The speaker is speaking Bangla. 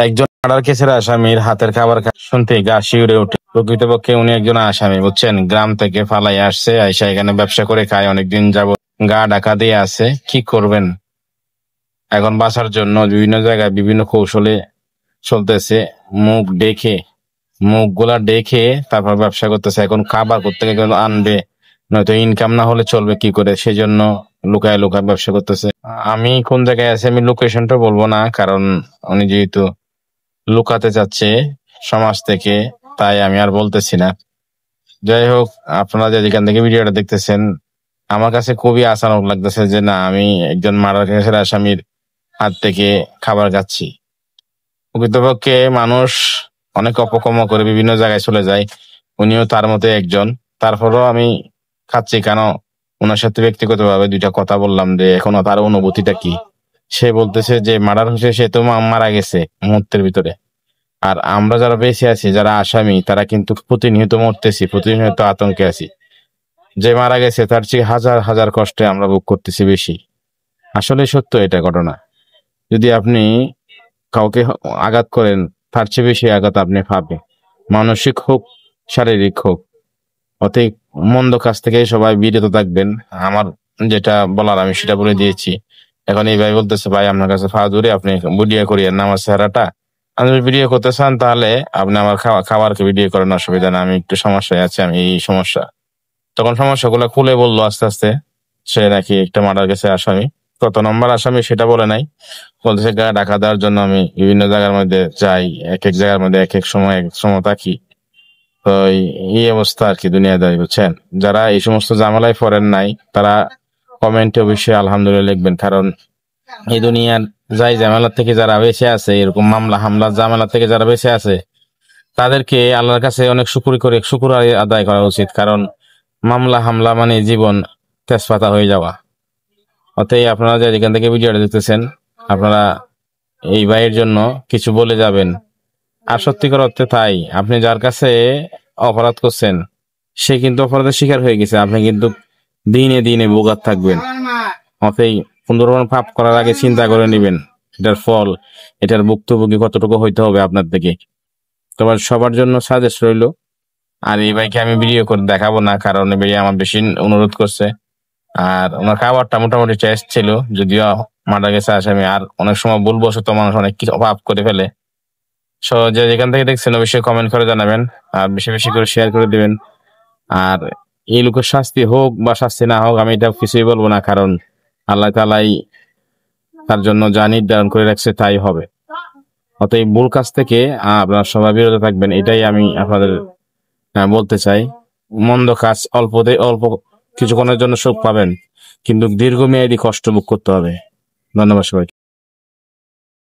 একজন মার্ডার কেসের আসামির হাতের খাবার শুনতে গা শিউরে ওঠে। প্রকৃতপক্ষে উনি একজন আসামি, বুঝছেন? গ্রাম থেকে ফালাই আসছে, আইসা এখানে ব্যবসা করে খায়, অনেকদিন যাবত গা ঢাকা দিয়ে আছে। কি করবেন এখন? বাঁচার জন্য বিভিন্ন জায়গায় বিভিন্ন কৌশলে চলতেছে। মুখ ডেকে, মুখগুলা ডেকে তারপর ব্যবসা করতেছে। এখন খাবার করতে আনবে, নয়তো ইনকাম না হলে চলবে কি করে? সেজন্য লুকায় লুকায় ব্যবসা করতেছে। আমি কোন জায়গায় আছি আমি লোকেশনটা বলবো না, কারণ উনি যেহেতু লুকাতে চাচ্ছে সমাজ থেকে, তাই আমি আর বলতেছি না। যাই হোক, আপনারা যে যেখান থেকে ভিডিওটা দেখতেছেন, আমার কাছে খুবই আশানুরূপ লাগতেছে যে না, আমি একজন মার্ডার কেসের আসামির হাত থেকে খাবার খাচ্ছি। প্রকৃতপক্ষে মানুষ অনেক অপকর্ম করে বিভিন্ন জায়গায় চলে যায়, উনিও তার মতো একজন। তারপরও আমি খাচ্ছি কেন? ওনার সাথে ব্যক্তিগতভাবে দুইটা কথা বললাম যে এখনো তার অনুভূতিটা কি। সে বলতেছে যে মার্ডার হয়েছে, সে তো মারা গেছে মুহূর্তের ভিতরে। আর আমরা যারা বেঁচে আছি, যারা আসামি, তারা কিন্তু প্রতিনিয়ত মরতেছি, প্রতিনিয়ত আতঙ্কে আছি। যে মারা গেছে তার চেয়ে হাজার হাজার কষ্টে আমরা ভোগ করতেছি বেশি। আসলে সত্য এটা ঘটনা। যদি আপনি কাউকে আঘাত করেন, তার চেয়ে বেশি আঘাত আপনি পাবেন, মানসিক হোক শারীরিক হোক। অতএব মন্দ কাজ থেকে সবাই বিরত থাকবেন। আমার যেটা বলার আমি সেটা বলে দিয়েছি। এখন এই ভাই বলতেছে ভাই আপনার কাছে পা ধরে আপনি ভিডিও করিয়েন না আমার চেহারাটা। আপনি যদি ভিডিও করতে চান তাহলে আপনি আমার খাবারকে ভিডিও করেন, অসুবিধা না, আমি একটু সমস্যায় আছি, আমি এই সমস্যা। তখন সমস্যাগুলো খুলে বললো আস্তে আস্তে। সে নাকি একটা মার্ডার কেসে আসামি, কত নম্বর আসামি সেটা বলে নাই। বলতেছে গা ঢাকা দেওয়ার জন্য আমি বিভিন্ন জায়গার মধ্যে যাই, এক এক জায়গার মধ্যে এক এক সময় থাকি। তো এই অবস্থা আর কি দুনিয়াদারি, বুঝছেন? যারা এই সমস্ত ঝামেলায় পড়েন নাই তারা কমেন্টে অবশ্যই আলহামদুলিল্লাহ লিখবেন, কারণ এই দুনিয়ার যাই ঝামেলা থেকে যারা বেঁচে আছে, এরকম মামলা হামলা ঝামেলা থেকে যারা বেঁচে আছে, তাদেরকে আল্লাহর কাছে অনেক শুকর আদায় করা উচিত। কারণ মামলা হামলা মানে জীবন তেজপাতা হয়ে যাওয়া। অতএব আপনারা যে যেখান থেকে ভিডিওটা দেখতেছেন, আপনারা এই ভাইয়ের জন্য কিছু বলে যাবেন। আর সত্যিকার অর্থে তাই, আপনি যার কাছে অপরাধ করছেন সে কিন্তু অপরাধের শিকার হয়ে গেছে, আপনি কিন্তু দিনে দিনে ভোগাত থাকবেন। অতএব সুন্দরবন পাপ করার আগে চিন্তা করে নেবেন এটার ফল, এটার ভুক্তভোগী কতটুকু হইতে হবে আপনার থেকে। তোমার সবার জন্য সাজেস্ট রইল। আর এই ভাইকে আমি ভিডিও করে দেখাবো না, কারণ এই ভাই আমার বেশি অনুরোধ করছে। আর ওনার খাবারটা মোটামুটি টেস্ট ছিল, যদিও মারা গেছে আসামি। আর অনেক সময় ভুলবশত মানুষ অনেক কিছু পাপ করে ফেলে। যে যেখান থেকে দেখছেন অবশ্যই কমেন্ট করে জানাবেন, আর বেশি বেশি করে শেয়ার করে দিবেন। আর এই লোকের শাস্তি হোক বা শাস্তি না হোক, আমি এটা কিছুই বলবো না, কারণ আল্লাহ তাআলাই তার জন্য যা নির্ধারণ করে রাখছে তাই হবে। অতএব ভুল কাজ থেকে আপনারা সবাই বিরত থাকবেন, এটাই আমি আপনাদের বলতে চাই। মন্দ কাজ অল্প কিছুক্ষণের জন্য সুখ পাবেন, কিন্তু দীর্ঘমেয়াদী কষ্ট ভোগ করতে হবে। ধন্যবাদ সবাইকে।